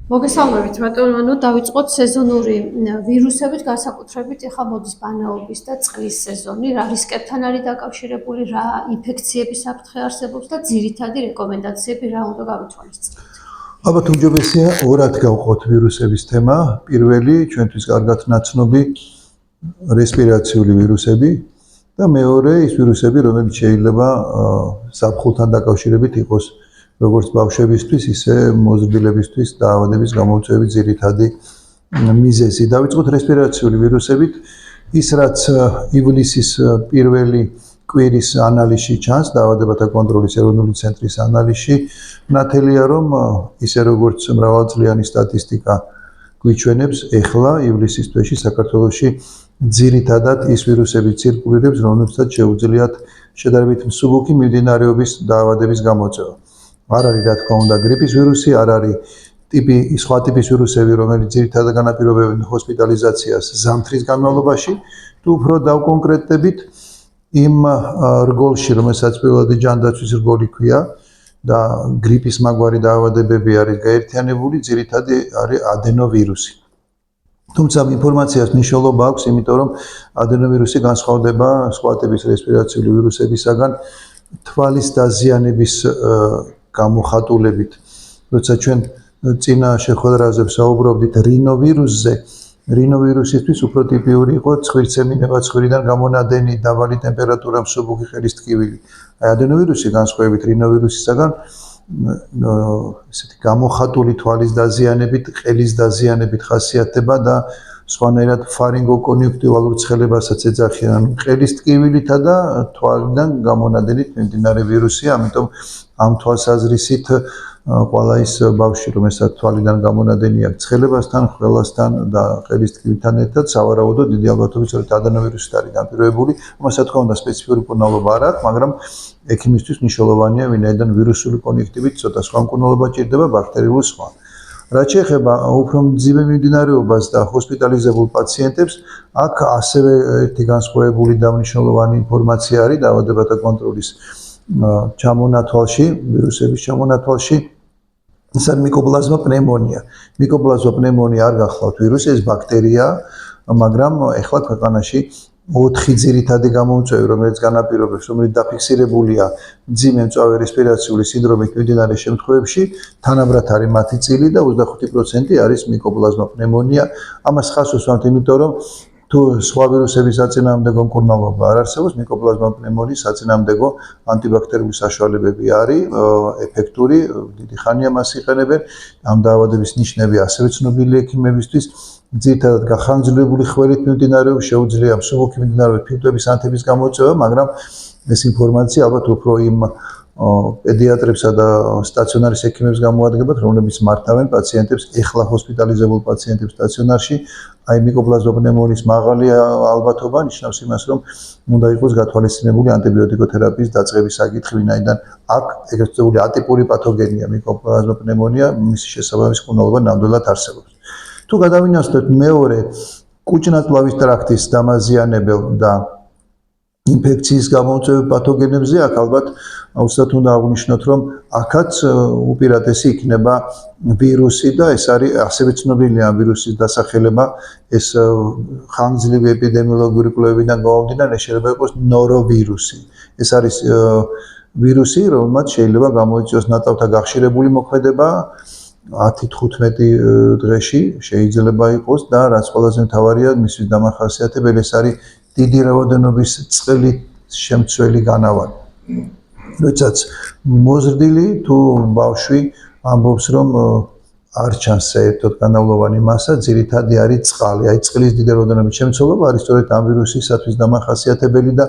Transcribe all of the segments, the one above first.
მოგესალმებით, ბატონო, დავიწყოთ სეზონური ვირუსებით, განსაკუთრებით ეხლა მოდის ბანაობის და წყლის სეზონი, რა რისკებთან არის დაკავშირებული, რა ინფექციების საფრთხე არსებობს და ძირითადი რეკომენდაციები რა უნდა გავითვალისწინოთ. ალბათ უმჯობესია ორად გავყოთ ვირუსების თემა. პირველი ჩვენთვის კარგად ნაცნობი რესპირაციული ვირუსები და მეორე ის ვირუსები, რომელიც შეიძლება ზაფხულთან დაკავშირებით იყოს როგორც ბავშვებისთვის, ისე მოზრდილებისთვის დაავადების გამომწვევი ძირითადი მიზეზი. დავიწყოთ რესპირაციული ვირუსებით. ის რაც ივლისის პირველი კვირის ანალიზში ჩანს, დაავადებათა კონტროლის ეროვნული ცენტრის ანალიზში, ნათელია, რომ ისე როგორც მრავალწლიანი სტატისტიკა გვიჩვენებს, ეხლა ივლისის თვეში საქართველოში ძირითადად ის ვირუსები ცირკულირებს, რომლებსაც შეუძლიათ შედარებით მსუბუქი მიმდინარეობის დაავადების გამოწვევა. არ არის, რა თქმა უნდა, გრიპის ვირუსი, არ არის სხვა ტიპის ვირუსები, რომელიც ძირითადად განაპირობებენ ჰოსპიტალიზაციას ზამთრის განმავლობაში, თუ უფრო დავკონკრეტებით იმ რგოლში, რომელსაც პირველადი ჯანდაცვის რგოლი ქვია და გრიპის მაგვარი დაავადებები არის გაერთიანებული, ძირითადად არის ადენოვირუსი. თუმცა ინფორმაციას მნიშვნელობა აქვს, იმიტომ რომ ადენოვირუსი განსხვავდება სხვა ტიპის რესპირაციული ვირუსებისაგან თვალის დაზიანების გამოხატულებით. როცა ჩვენ წინა შეხვედრაზე ვსაუბრობდით რინოვირუსზე, რინოვირუსისთვის უფრო ტიპიური იყო ცხვირცემინება, ცხვირიდან გამონადენი დაბალი ტემპერატურა, მსუბუქი ყელის ტკივილი. აი ადენოვირუსი განსხვავებით რინოვირუსისაგან ესეთი გამოხატული თვალის დაზიანებით, ყელის დაზიანებით ხასიათდება და სხვანაირად ფარინგოკონიუნქტივალურ ცხელებასაც ეძახიან ყელის ტკივილითა და თვალიდან გამონადენით მიმდინარე ვირუსია, ამიტომ ამ თვალსაზრისით ყველა ის ბავშვი, რომელსაც თვალიდან გამონადენი აქვს ცხელებასთან, ხველასთან და ყელის ტკივილთან ერთად, სავარაუდოდ დიდი ალბათობით ადენოვირუსით არის განპირობებული. ამას რა თქმა უნდა სპეციფიური მკურნალობა არ აქვს, მაგრამ ექიმისთვის მნიშვნელოვანია, ვინაიდან ვირუსული კონექტივით ცოტა სხვა მკურნალობა ჭირდება, ბაქტერიულ სხვა. რაც შეეხება უფრო მძიმე მიმდინარეობას და ჰოსპიტალიზებულ პაციენტებს, აქ ასევე ერთი განსხვავებული და მნიშვნელოვანი ინფორმაცია არის დაავადებათა კონტროლის ჩამონათვალში, ვირუსების ჩამონათვალში. ეს არის მიკოპლაზმა პნევმონია. მიკოპლაზმა პნევმონია არ გახლავთ ვირუსი, ეს ბაქტერია, მაგრამ ეხლა ქვეყანაში 4 ძირითადი გამომწვევი, რომელიც განაპირობებს, რომელიც დაფიქსირებულია მძიმე მწვავე რესპირაციული სინდრომით მიმდინარე შემთხვევებში, თანაბრად არის მათი წილი და 25% არის მიკოპლაზმა პნევმონია. ამას ხაზს უსვამთ, იმიტომ რომ თუ სხვა ვირუსების საწინააღმდეგო მკურნალობა არ არსებობს, მიკოპლაზმა პნევმონიის საწინააღმდეგო ანტიბაქტერიული საშუალებები არის ეფექტური, დიდი ხანია მას იყენებენ. ამ დაავადების ნიშნები ასევე ცნობილია ექიმებისთვის. ძირითადად გახანგრძლივებული ხველით მიმდინარეობს, შეუძლია მსუბუქი მიმდინარეობის ფილტვების ანთების გამოწვევა, მაგრამ ეს ინფორმაცია ალბათ უფრო იმ პედიატრებსა და სტაციონარის ექიმებს გამოადგებათ, რომლებიც მართავენ პაციენტებს, ეხლა ჰოსპიტალიზებულ პაციენტებს სტაციონარში. აი მიკოპლაზმა პნევმონიის მაღალი ალბათობა ნიშნავს იმას, რომ უნდა იყოს გათვალისწინებული ანტიბიოტიკოთერაპიის დაწყების საკითხი, ვინაიდან აქ ეგრეთ წოდებული ატიპური პათოგენია მიკოპლაზმა პნევმონია, მისი შესაბამისი მკურნალობა ნამდვილად არსებობს. თუ გადავინაცვლოთ მეორე კუჭ-ნაწლავის ტრაქტის დამაზიანებელ და ინფექციის გამომწვევ პათოგენებზე, აქ ალბათ აუცილებლად უნდა აღვნიშნოთ, რომ აქაც უპირატესი იქნება ვირუსი და ეს არის ასევე ცნობილია ამ ვირუსის დასახელება, ეს ხანგრძლივი ეპიდემიოლოგიური კვლევებიდან გამომდინარე შეიძლება იყოს ნოროვირუსი. ეს არის ვირუსი, რომელმაც შეიძლება გამოიწვიოს ნატავთა გახშირებული მოქმედება 10-15 დღეში შეიძლება იყოს და რაც ყველაზე მთავარია, მისთვის დამახასიათებელი ეს არის დიდი რაოდენობის წყლით შემცველი განავალი. როდესაც მოზრდილი თუ ბავშვი ამბობს, რომ არ ჩანს საერთოდ განავლოვანი მასა, ძირითადი არის წყალი. აი წყლის დიდი რაოდენობის შემცველობა არის სწორედ ამ ვირუსისათვის დამახასიათებელი და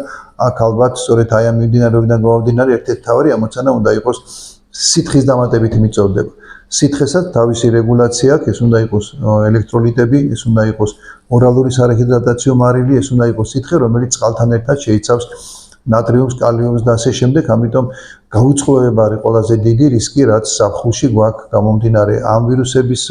აქ ალბათ სწორედ აი ამ მიმდინარეობიდან გამომდინარე ერთ-ერთი მთავარი ამოცანა უნდა იყოს სითხის დამატებითი მიწოდება. სითხესაც თავისი რეგულაცია აქვს, ეს უნდა იყოს ელექტროლიტები, ეს უნდა იყოს ორალური სარეჰიდრატაციო მარილი, ეს უნდა იყოს სითხე, რომელიც წყალთან ერთად შეიცავს ნატრიუმს, კალიუმს და ასე შემდეგ, ამიტომ გაუწყლოება არის ყველაზე დიდი რისკი, რაც ზაფხულში გვაქვს გამომდინარე ამ ვირუსების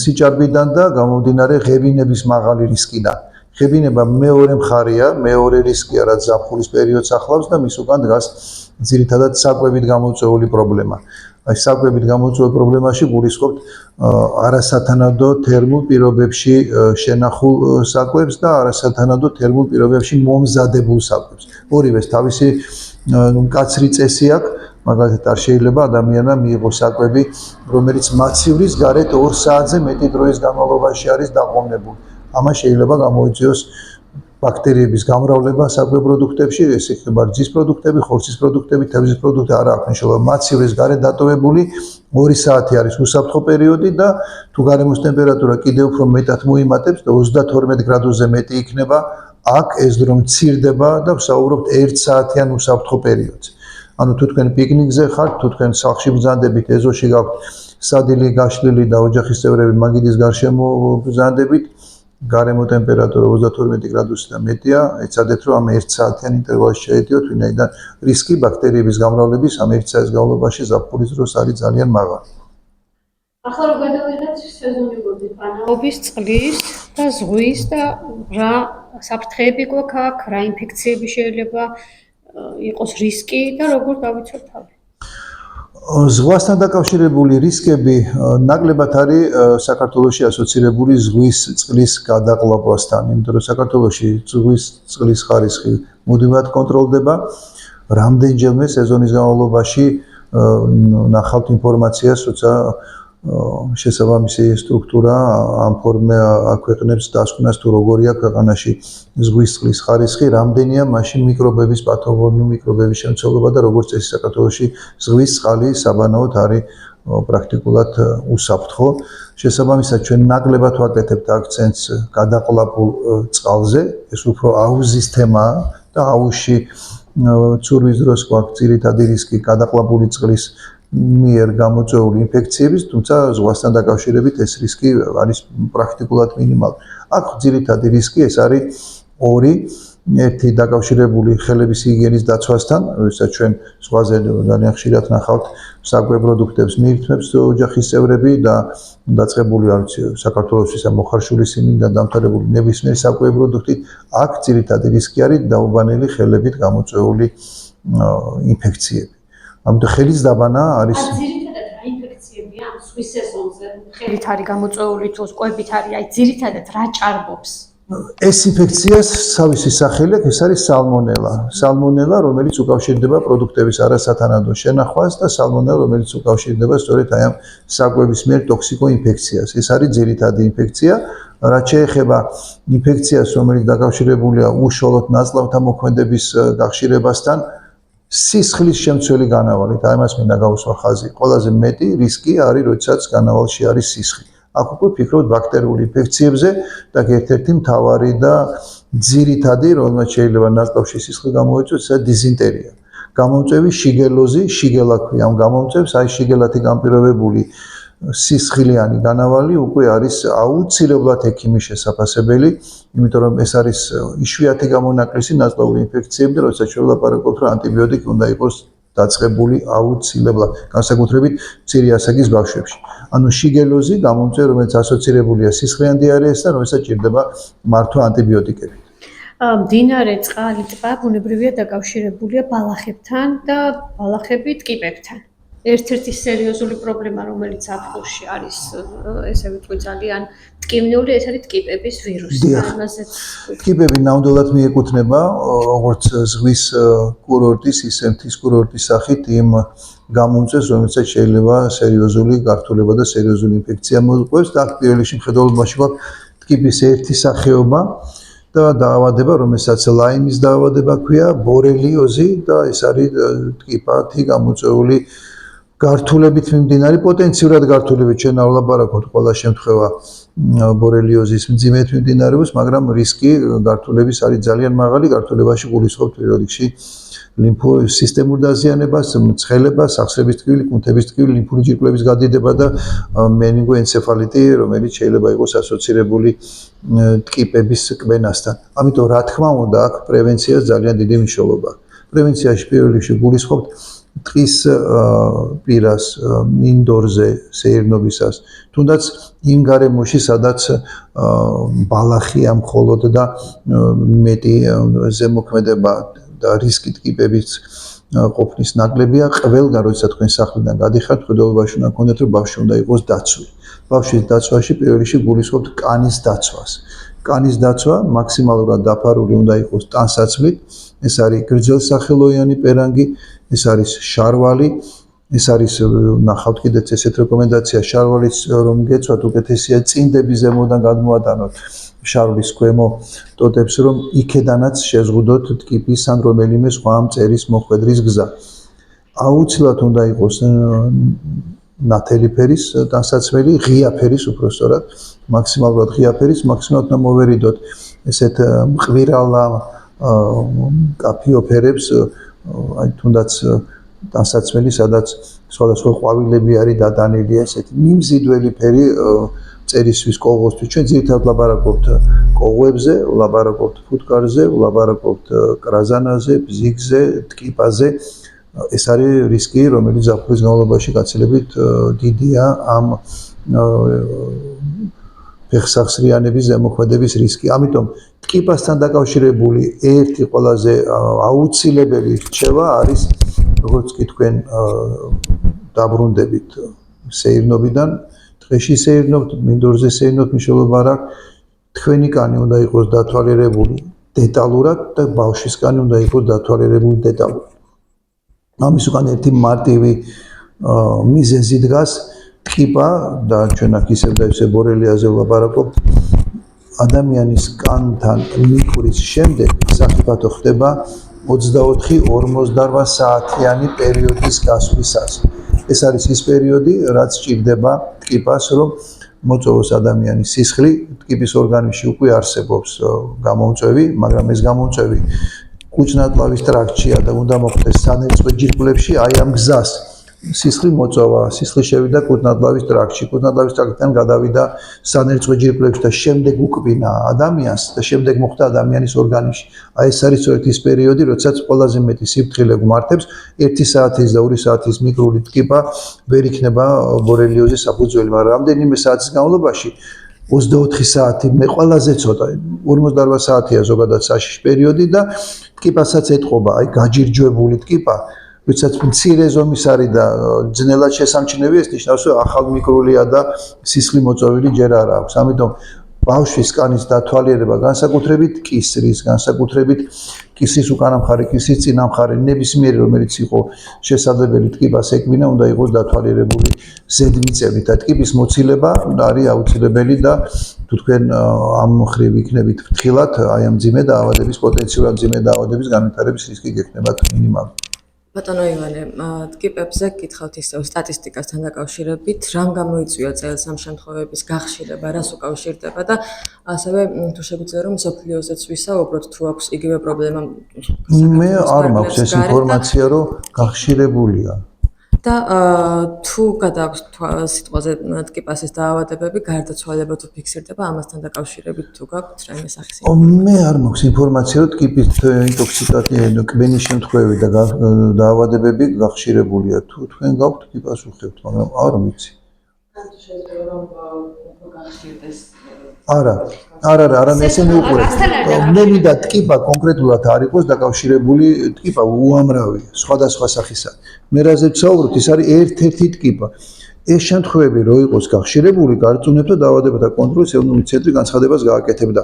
სიჭარბიდან და გამომდინარე ღებინების მაღალი რისკიდან. ღებინება მეორე მხარეა, მეორე რისკია, რაც ზაფხულის პერიოდს ახლავს და მის უკან დგას ძირითადად საკვებით გამოწვეული პრობლემა. აი საკვებით გამოწვეულ პრობლემაში გულისხმობთ არასათანადო თერმულ პირობებში შენახულ საკვებს და არასათანადო თერმულ პირობებში მომზადებულ საკვებს. ორივეს თავისი მკაცრი წესი აქვს. მაგალითად არ შეიძლება ადამიანმა მიიღოს საკვები, რომელიც მაცივრის გარეთ 2 საათზე მეტი დროის განმავლობაში არის დაყოვნებული. ამას შეიძლება გამოიწვიოს ბაქტერიების გამრავლება საკვებ პროდუქტებში, ეს იქნება რძის პროდუქტები, ხორცის პროდუქტები, თევზის პროდუქტები, არ აქვს მნიშვნელობა. მაცივრის გარეთ დატოვებული 2 საათი არის უსაფრთხო პერიოდი და თუ გარემოს ტემპერატურა კიდევ უფრო მეტად მოიმატებს და 32 გრადუსზე მეტი იქნება, აქ ეს დრო მცირდება და ვსაუბრობთ 1 საათიან უსაფრთხო პერიოდზე. ანუ თუ თქვენ პიკნიკზე ხართ, თუ თქვენ სახლში ბრძანდებით, ეზოში გაქვთ სადილე გაშლილი და ოჯახის წევრები მაგიდის გარშემო ბრძანდებით, გარემო ტემპერატურა 32 გრადუსი და მეტია, ეცადეთ რომ ამ 1 საათიან ინტერვალში შეედიოთ, ვინაიდან რისკი ბაქტერიების გამრავლების ამ 1 საათის განმავლობაში ზაფხულის დროს არის ძალიან მაღალი. ახლა რო გადავიდეთ სეზონური ბანაობის, წყლის და ზღვის და რა საფრთხეები გვაქვს აქ, რა ინფექციები შეიძლება იყოს რისკი და როგორ დავიცოთ თავი. ზღვასთან დაკავშირებული რისკები ნაკლებად არის საქართველოში ასოცირებული ზღვის წყლის გადაყლაპვასთან, იმიტომ რომ საქართველოში ზღვის წყლის ხარისხი მუდმივად კონტროლდება. რამდენჯერმე სეზონის განმავლობაში ნახავთ ინფორმაციას, როცა შესაბამისი სტრუქტურა ამ ფორმე აქვეყნებს დასკვნას თუ როგორია ქვეყანაში ზღვის წყლის ხარისხი, რამდენია მაშინ მიკრობების პათოგენური მიკრობების შემცველობა და როგორც წესი საქართველოში ზღვის წყალი საბანაოდ არის პრაქტიკულად უსაფრთხო. შესაბამისად ჩვენ ნაკლებად ვაკეთებთ აქცენტს გადაყლაპულ წყალზე, ეს უფრო აუზის თემაა და აუზში ცურვის დროს გვაქვს ძირითადი რისკი გადაყლაპული წყლის მიერ გამოწვეული ინფექციების, თუმცა ზღვასთან დაკავშირებით ეს რისკი არის პრაქტიკულად მინიმალური. აქ ძირითადი რისკი ეს არის 2, ერთი დაკავშირებული ხელების ჰიგიენის დაცვასთან, როდესაც ჩვენ ზღვაზე ძალიან ხშირად ნახავთ საკვებ პროდუქტებს მიირთმევს ოჯახის წევრები და დაწყებული არის საქართველოსთვის მოხარშული სიმინდან დამთავრებული ნებისმიერი საკვებ პროდუქტი, აქ ძირითადი რისკი არის დაუბანელი ხელებით გამოწვეული ინფექციები. ამიტომ ხელის დაბანა არის ძირითადად რა ინფექციებია ამ ზღვის სეზონზე? ხელით არის გამოწვეული თუ კვებით არის, აი ძირითადად რა ჭარბობს? ეს ინფექციას თავისი სახელი აქვს, ეს არის სალმონელა. სალმონელა, რომელიც უკავშირდება პროდუქტების არასათანადო შენახვას და სალმონელა, რომელიც უკავშირდება სწორედ აი ამ საკვების მიერ ტოქსიკო ინფექციას. ეს არის ძირითადი ინფექცია. რაც შეეხება ინფექციას, რომელიც დაკავშირებულია უშუალოდ ნაწლავთა მოქმედების გახშირებასთან, სისხლის შემცველი განავალით, აი მას მინდა გავუსვა ხაზი. ყველაზე მეტი რისკი არის, როდესაც განავალში არის სისხლი. აქ უკვე ფიქრობთ ბაქტერიული ინფექციებზე და ერთ-ერთი მთავარი და ძირითადი, რომელმაც შეიძლება ნაწლავში სისხლი გამოიწვიოს, ეს დიზინტერია. გამომწვევი შიგელოზი, შიგელა ქვია ამ გამომწვევს, აი შიგელათი განპირობებული სისხლიანი განავალი უკვე არის აუცილებლად ექიმის შესაფასებელი, იმიტომ რომ ეს არის იშვიათი გამონაკლისი ნაწლავური ინფექციები და როდესაც შევლაპარაკობთ, რომ ანტიბიოტიკი უნდა იყოს დაწყებული აუცილებლად, განსაკუთრებით მცირე ასაკის ბავშვებში. ანუ შიგელოზი გამომწვევი, რომელიც ასოცირებულია სისხლიან დიარეასთან, რომელსაც ჭირდება მართვა ანტიბიოტიკებით. მდინარე, წყალი, ტბა ბუნებრივია დაკავშირებულია ბალახებთან და ბალახები ტკიპებთან. ერთ-ერთი სერიოზული პრობლემა, რომელიც ზაფხულში არის, ესე ვიტყვი, ძალიან ტკივნეული, ეს არის ტკიპების ვირუსი. ამაზეც ტკიპები ნამდვილად მიეკუთვნება როგორც ზღვის კურორტის, ისე მთის კურორტის სახით იმ გამომწვევს, რომელსაც შეიძლება სერიოზული გართულება და სერიოზული ინფექცია მოუყვებს და აქ პირველ რიგში მხედველობაში გვაქვს ტკიპის ერთი სახეობა და დაავადება, რომელსაც ლაიმის დაავადება ქვია, ბორელიოზი და ეს არის ტკიპათი გამოწვეული გართულებით მიმდინარე, პოტენციურად გართულებით ჩვენ არ ვლაპარაკობთ ყველა შემთხვევა ბორელიოზის მძიმედ მიმდინარეობს, მაგრამ რისკი გართულების არის ძალიან მაღალი, გართულებაში გულისხმობთ პირველ რიგში ლიმფოსისტემურ დაზიანებას, ცხელებას, ახსების ტკივილი, კუნთების ტკივილი, ლიმფური ჯირკვლების გადიდება და მენინგოენცეფალიტი, რომელიც შეიძლება იყოს ასოცირებული ტკიპების კბენასთან. ამიტომ რა თქმა უნდა, აქ პრევენციას ძალიან დიდი მნიშვნელობა აქვს. პრევენციაში პირველ რიგში გულისხმობთ ტყის პირას, მინდორზე, სეირნობისას, თუნდაც იმ გარემოში, სადაც ბალახია მხოლოდ და მეტი ზემოქმედება და რისკი ტკიპების ყოფნის ნაკლებია ყველგან, როდესაც თქვენ სახლიდან გადიხართ, ხედულობაში უნდა გქონდეთ, რომ ბავშვი უნდა იყოს დაცული. ბავშვის დაცვაში პირველ რიგში გულისხმობთ კანის დაცვას. კანის დაცვა მაქსიმალურად დაფარული უნდა იყოს ტანსაცმლით. ეს არის გრძელსახელოიანი პერანგი, ეს არის შარვალი, ეს არის ნახავთ კიდეც ესეთ რეკომენდაცია შარვალის რომ გეცვათ უკეთესია წინდების ზემოდან გადმოატანოთ შარვლის ქვემო ტოტებს რომ იქედანაც შეზღუდოთ ტკიპის ან რომელიმე სხვა მწერის მოხვედრის გზა. აუცილებლად უნდა იყოს ნათელი ფერის ტანსაცმელი, ღია ფერის უпростоრად, მაქსიმალურად ღია ფერის, მაქსიმალურად უნდა მოვერიდოთ ესეთ მყვირალა კაფიო ფერებს, აი თუნდაც ტანსაცმელი, სადაც სხვადასხვა ყვავილები არის დადანილი, ესეთი მიმზიდველი ფერი წერისთვის, კოღოსთვის. ჩვენ ძირითადად ვლაპარაკობთ კოღოებზე, ვლაპარაკობთ ფუტკარზე, ვლაპარაკობთ კრაზანაზე, ბზიგზე, ტკიპაზე. ეს არის რისკი, რომელიც ზაფხულის განმავლობაში გაცილებით დიდია ამ ფეხსახსრიანების ზემოქმედების რისკი. ამიტომ ტკიპასთან დაკავშირებული ერთი ყველაზე აუცილებელი რჩევა არის, როგორც კი თქვენ დაბრუნდებით სეირნობიდან, დღეში სეირნობთ, მინდორზე სეირნობთ, მნიშვნელობა არ აქვს. თქვენი კანი უნდა იყოს დათვალიერებული დეტალურად და ბავშვის კანი უნდა იყოს დათვალიერებული დეტალურად. ამის უკან ერთი მარტივი მიზეზი დგას ტკიპა და ჩვენ აქ ისევ და ისევ ბორელიაზე ვლაპარაკობთ. ადამიანის კანთან მიკვრის შემდეგ საფათო ხდება 24-48 საათიანი პერიოდის გასვლისას. ეს არის ის პერიოდი, რაც სჭირდება ტკიპას, რომ მოწოვოს ადამიანის სისხლი. ტკიპის ორგანიზმში უკვე არსებობს გამომწვევი, მაგრამ ეს გამომწვევი კუჭნატლავის ტრაქტშია და უნდა მოხდეს სანერწყვე ჯირკვლებში, აი ამ გზას სისხლი მოწოვა, სისხლი შევიდა კუჭნატლავის ტრაქტში, კუჭნატლავის ტრაქტიდან გადავიდა სანერწყვე ჯირკვლებში და შემდეგ უკბინა ადამიანს და შემდეგ მოხდა ადამიანის ორგანიზმში. აი ეს არის სწორედ ის პერიოდი, როდესაც ყველაზე მეტი სიფრთხილე გვმართებს, 1 საათის და 2 საათის მიკრული ტკიპა ვერ იქნება ბორელიოზის საფუძველი, მაგრამ რამდენიმე საათის განმავლობაში 24 საათი მე ყველაზე ცოტა 48 საათია ზოგადად საშიში პერიოდი და ტკიპასაც ეთყობა, აი გაჯირჯვებული ტკიპა, როდესაც მცირე ზომის არის და ძნელად შესამჩნევი, ეს ნიშნავს, რომ ახალმიკრულია და სისხლი მოწოვილი ჯერ არ აქვს. ამიტომ ბავშვის კანის დათვალიერება განსაკუთრებით კისრის, განსაკუთრებით კისრის უკანა მხარე, კისრის წინა მხარე, ნებისმიერი რომელიც იყო შესაძლებელი ტკიპას ეკბინა, უნდა იყოს დათვალიერებული ზედმიწევნით. და ტკიპის მოცილება არის აუცილებელი და თუ თქვენ ამ მხრივ იქნებით ფრთხილად, აი ამ მძიმე დაავადების, პოტენციურად მძიმე დაავადების განვითარების რისკი გექნებათ მინიმალური. ბატონო ივანე, ტკიპებზე გითხავთ ისევ სტატისტიკასთან დაკავშირებით, რამ გამოიწვია წელს ამ შემთხვევების გახშირება, რას უკავშირდება და ასევე თუ შეგვიძლია რომ მსოფლიოზეც ვისაუბროთ, თუ აქვს იგივე პრობლემა. მე არ მაქვს ეს ინფორმაცია, რომ გახშირებულია. და თუ გადააქვს სიტყვაზე ტკიპასის დაავადებები, გარდაცვალება თუ ფიქსირდება ამასთან დაკავშირებით თუ გაქვთ რაიმე სახის ინფორმაცია? მე არ მაქვს ინფორმაცია, რომ ტკიპის ინტოქსიკაცია, კბენის შემთხვევები და დაავადებები გახშირებულია. თუ თქვენ გაქვთ, კი პასუხებთ, მაგრამ არ ვიცი. არა, ესენი უყურებთ. მე მინდა ტკიპა კონკრეტულად არ იყოს დაკავშირებული, ტკიპა უამრავია, სხვადასხვა სახისა. მე რაზე ვსაუბრობ, ეს არის ერთ-ერთი ტკიპა. ეს შემთხვევები რო იყოს გახშირებული, გარწმუნებთ დაავადებათა კონტროლის ეროვნული ცენტრი განცხადებას გააკეთებდა.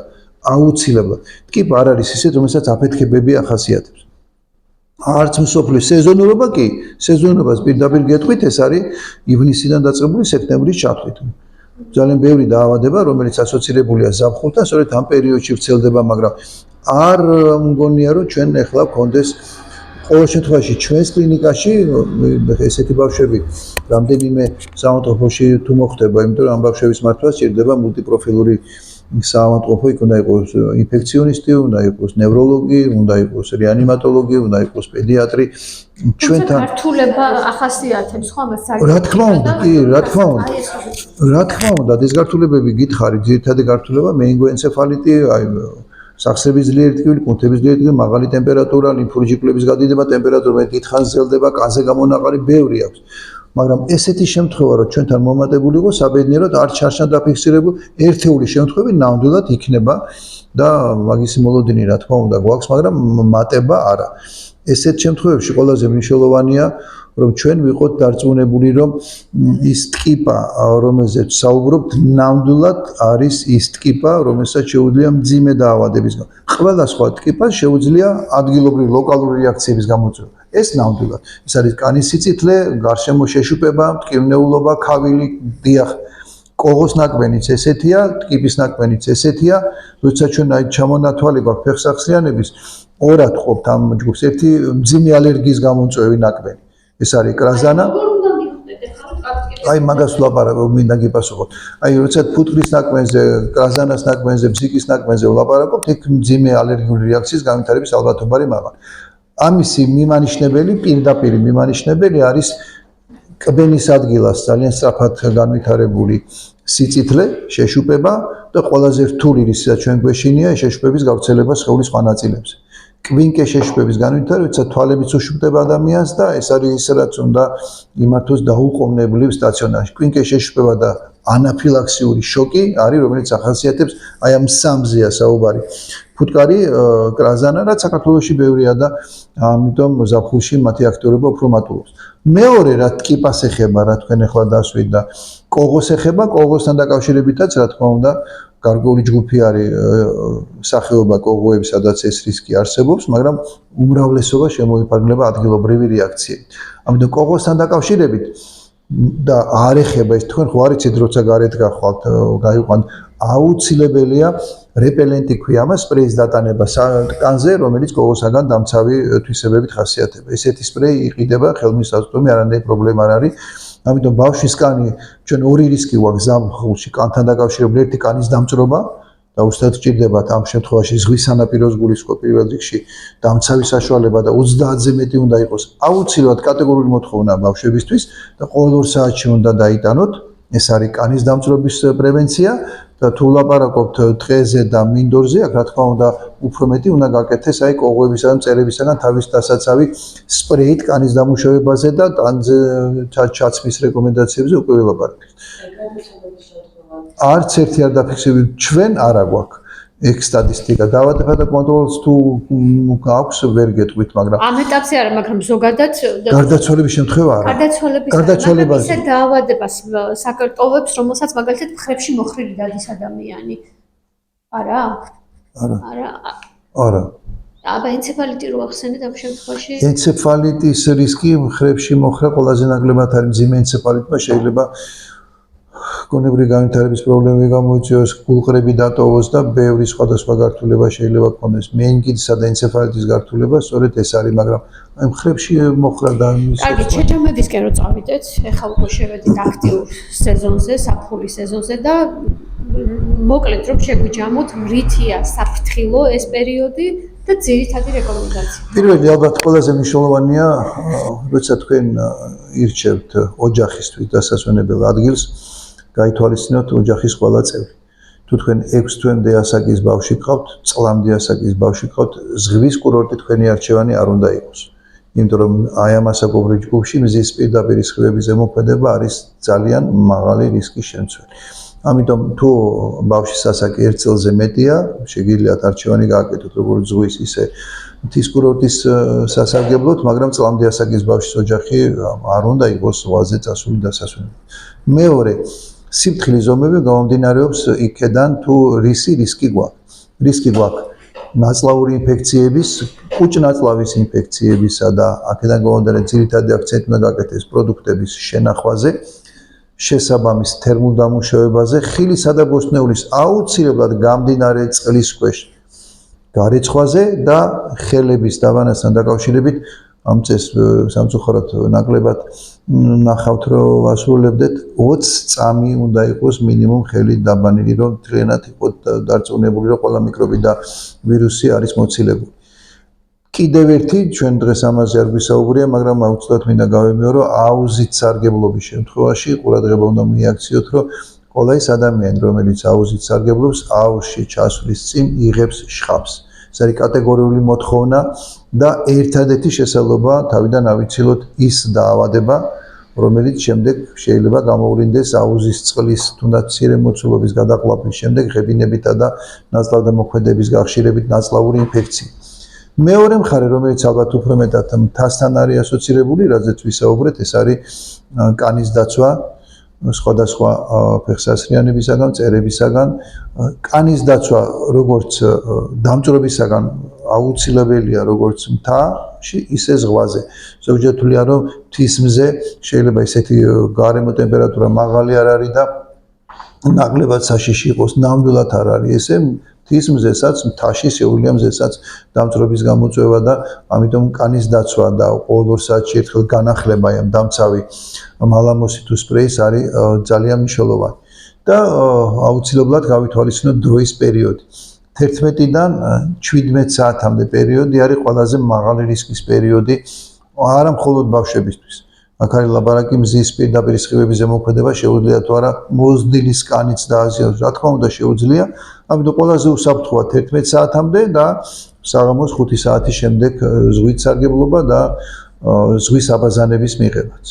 აუცილებლად. ტკიპა არ არის ისეთ, რომელსაც აფეთქებები ახასიათებს. არც მსოფლიო სეზონურობა კი, სეზონურობას პირდაპირ გეტყვით, ეს არის ივნისიდან დაწყებული სექტემბრის ჩათვლით. ძალიან ბევრი დაავადება, რომელიც ასოცირებულია ზაფხულთან, სწორედ ამ პერიოდში ვრცელდება, მაგრამ არ მგონია, რომ ჩვენ ახლა გქონდეს ყოველ შემთხვევაში ჩვენს კლინიკაში ესეთი ბავშვები რამდენიმე საავადმყოფოში თუ მოხდება, იმიტომ რომ ამ ბავშვების მართვა სჭირდება მულტიპროფილური საავადმყოფო, იქ უნდა იყოს ინფექციონისტი, უნდა იყოს ნევროლოგი, უნდა იყოს რეანიმატოლოგი, უნდა იყოს პედიატრი. ჩვენთან გართულება ახასიათებს ხომ ეს საერთოდ? რა თქმა უნდა, კი, რა თქმა უნდა, ეს გართულებები გითხარით, ძირითადი გართულება მეინგოენცეფალიტი, აი სახსრების ძლიერი ტკივილი, კუნთების ძლიერი ტკივილი, მაღალი ტემპერატურა, ლიმფური ჯირკვლების გადიდება, ტემპერატურა დიდხანს ზელდება, კანზე გამონაყარი ბევრი აქვს. მაგრამ ესეთი შემთხვევა, რომ ჩვენთან მომატებული იყო, საბედნიეროდ არ ჩარჩა დაფიქსირებული, ერთეული შემთხვევები ნამდვილად იქნება და მაგის მოლოდინი რა თქმა უნდა გვაქვს, მაგრამ მატება არა. ესეთ შემთხვევებში ყველაზე მნიშვნელოვანია რომ ჩვენ ვიყოთ დარწმუნებული რომ ის ტკიპა რომელზეც საუბრობთ ნამდვილად არის ის ტკიპა რომელსაც შეუძლია მძიმე დაავადების გამო ყველა სხვა ტკიპას შეუძლია ადგილობრივი ლოკალური რეაქციების გამოწვევა ეს ნამდვილად ეს არის კანის სიცითლე გარშემო შეშუპება მტკივნეულობა ქავილი დიახ კოღოს ნაკბენიც ესეთია ტკიპის ნაკბენიც ესეთია როცა ჩვენ აი ჩამონათვალი გვაქვს ფეხსახსრიანების ორად ყოფთ ამ ჯგუფს ერთი მძიმე ალერგიის გამომწვევი ნაკბენი ეს არის კრაზანა აი მაგას ვლაპარაკობ მინდა გიპასუხოთ აი როცა ფუტკრის ნაკბენზე კრაზანას ნაკბენზე ბზიკის ნაკბენზე ვლაპარაკობთ იქ მძიმე ალერგიული რეაქციის განვითარების ალბათობა არის მაღალი ამისი მიმანიშნებელი პირდაპირ მიმანიშნებელი არის კბენის ადგილას ძალიან სწრაფად განვითარებული სიცითლე შეშუპება და ყველაზე რთული რისაც ჩვენ გვეშინია შეშუპების გავრცელება სხეულის სხვა ნაწილებზე კვინკე შეშუპების განვითარება, როცა თვალებიც უშუქდება ადამიანს და ეს არის ის რაც უნდა იმართოს დაუყოვნებლივ სტაციონარში. კვინკე შეშუპება და ანაფილაქსიური შოკი არის, რომელიც ახასიათებს აი ამ სამზეა საუბარი. ფუტკარი, კრაზანა, რაც საქართველოში ბევრია და ამიტომ ზაფხულში მათი აქტიურობა უფრო მატულობს. მეორე რა ტკიპას ეხება, რა თქვენ ახლა დასვით და კოღოს ეხება, კოღოსთან დაკავშირებითაც რა თქმა უნდა გარკვეული ჯგუფი არის სახეობა კოღოების, სადაც ეს რისკი არსებობს, მაგრამ უმრავლესობა შემოიფარგლება ადგილობრივი რეაქციებით. ამიტომ კოღოსთან დაკავშირებით და არ ეხება ის თქვენ ხო არიცით როცა გარეთ გახვალთ, გაიყვანთ, აუცილებელია რეპელენტი ქვია ამას სპრეის დატანება კანზე, რომელიც კოღოსაგან დამცავი თვისებებით ხასიათდება. ესეთი სპრეი იყიდება ხელმისაწვდომი, არანაირი პრობლემა არ არის. ამიტომ ბავშვის კანი ჩვენ ორი რისკი გვაქვს ზამთრში კანთან დაკავშირებული ერთი კანის დამწრობა და უბრალოდ ჭირდებათ ამ შემთხვევაში ზღვის სანაპიროს გულისხმობა პირველ რიგში დამცავი საშუალება და 30-ზე მეტი უნდა იყოს აუცილებლად კატეგორიული მოთხოვნა ბავშვებისთვის და ყოველ 2 საათში უნდა დაიტანოთ ეს არის კანის დამწრობის პრევენცია და თუ ვლაპარაკობთ დღეზე და მინდორზე აქ რა თქმა უნდა უფრო მეტი უნდა გაკეთდეს აი კოღოებისა და მწერებისაგან თავის დასაცავი სპრეით კანის დამუშავებაზე და ტანზე ჩაცმის რეკომენდაციებზე უკვე ვილაპარაკეთ. არც ერთი არ დაფიქსირებული ჩვენ არა გვაქვს ეგ სტატისტიკა დაავადებათა და კონტროლს თუ აქვს ვერ გეტყვით მაგრამ ამ ეტაპზე არა მაგრამ ზოგადად გარდაცვალების შემთხვევა არა გარდაცვალების ისე დაავადებას საკრტოვებს რომელსაც მაგალითად მხრებში მოხრილი დადის ადამიანი არა არა აბა ენცეფალიტი რო ახსენეთ ამ შემთხვევაში ენცეფალიტის რისკი მხრებში მოხრა ყველაზე ნაკლებად არის მძიმე ენცეფალიტმა შეიძლება გონებრივი განვითარების პრობლემები გამოიწვიოს, გულყრები დატოვოს და ბევრი სხვადასხვა გართულება შეიძლება ქონდეს. მენინგიტისა და ენცეფალიტის გართულება სწორედ ეს არის, მაგრამ აი მხრებში მოხრა და კარგი, ჩეჩამედისკენ რო წავიდეთ, ეხლა უკვე შევედით აქტიურ სეზონზე, საფრთხის სეზონზე და მოკლედ რომ შეგვიჯამოთ, რითია საფრთხილო ეს პერიოდი და ძირითადი რეკომენდაცია. პირველი ალბათ ყველაზე მნიშვნელოვანია, როცა თქვენ ირჩევთ ოჯახისთვის დასასვენებელ ადგილს, გაითვალისწინოთ ოჯახის ყველა წევრი. თუ თქვენ 6 თვემდე ასაკის ბავშვი გყავთ, წლამდე ასაკის ბავშვი გყავთ, ზღვის კურორტი თქვენი არჩევანი არ უნდა იყოს. იმიტომ რომ აი ამ ასაკობრივ ჯგუფში მზის პირდაპირ სხივების ზემოქმედება არის ძალიან მაღალი რისკის შემცველი. ამიტომ თუ ბავშვის ასაკი 1 წელზე მეტია, შეგიძლიათ არჩევანი გააკეთოთ როგორც ზღვის, ისე მთის კურორტის სასარგებლოდ, მაგრამ წლამდე ასაკის ბავშვის ოჯახი არ უნდა იყოს ზღვაზე წასული დასასვენებლად. მეორე სიფრთხილის ზომები გამომდინარეობს იქედან თუ რისკი გვაქვს. რისკი გვაქვს ნაწლავური ინფექციების, კუჭ-ნაწლავის ინფექციებისა და აქედან გამომდინარე ძირითადი აქცენტი უნდა გაკეთდეს პროდუქტების შენახვაზე, შესაბამის თერმულ დამუშავებაზე, ხილისა და ბოსტნეულის აუცილებლად გამდინარე წყლის ქვეშ გარეცხვაზე და ხელების დაბანასთან დაკავშირებით ამ წესს სამწუხაროდ ნაკლებად ნახავთ რომ ასრულებდეთ 20 წამი უნდა იყოს მინიმუმ ხელით დაბანილი რომ მთლიანად იყოს დარწმუნებული რომ ყველა მიკრობი და ვირუსი არის მოცილებული. კიდევ ერთი ჩვენ დღეს ამაზე არ გვისაუბრია, მაგრამ აუცილებლად მინდა გავემეორო აუზით სარგებლობის შემთხვევაში ყურადღება უნდა მიაქციოთ რომ ყველა ის ადამიანი რომელიც აუზით სარგებლობს აუზში ჩასვლის წინ იღებს შხამს. ეს არის კატეგორიული მოთხოვნა და ერთადერთი შესაძლებლობა თავიდან ავიცილოთ ის დაავადება, რომელიც შემდეგ შეიძლება გამოვლინდეს აუზის წყლის თუნდაც მცირე მოცულობის გადაყლაპვის შემდეგ ღებინებითა და ნაწლავდამოქმედების გახშირებით ნაწლავური ინფექცია. მეორე მხარე, რომელიც ალბათ უფრო მეტად მთასთან არის ასოცირებული, რაზეც ვისაუბრეთ, ეს არის კანის დაცვა სხვადასხვა ფეხსაცრიანებისაგან, მწერებისაგან. კანის დაცვა როგორც დამჭრობისაგან აუცილებელია როგორც მთაში, ისე ზღვაზე. ზოგჯერ თვლიან, რომ მთის მზე შეიძლება ესეთი გარემო ტემპერატურა მაღალი არ არის და ნაკლებად საშიში იყოს, ნამდვილად არ არის ესე. მთის მზესაც, მთაში შეუძლია მზესაც დამჭრობის გამოწვევა და ამიტომ კანის დაცვა და ყოველ 2 საათში ერთხელ განახლება ამ დამცავი მალამოსი თუ სპრეის არის ძალიან მნიშვნელოვანი. და აუცილებლად გავითვალისწინოთ დროის პერიოდი. 11-დან 17 საათამდე პერიოდი არის ყველაზე მაღალი რისკის პერიოდი, არა მხოლოდ ბავშვებისთვის. აქ არის ლაბარაკი მზის პირდაპირ სხივების ზემოქმედება შეუძლია თუ არა მოზრდილი სკანიც დააზიანოს. რა თქმა უნდა შეუძლია, ამიტომ ყველაზე უსაფრთხოა 11 საათამდე და საღამოს 5 საათის შემდეგ ზღვით სარგებლობა და ზღვის აბაზანების მიღებაც.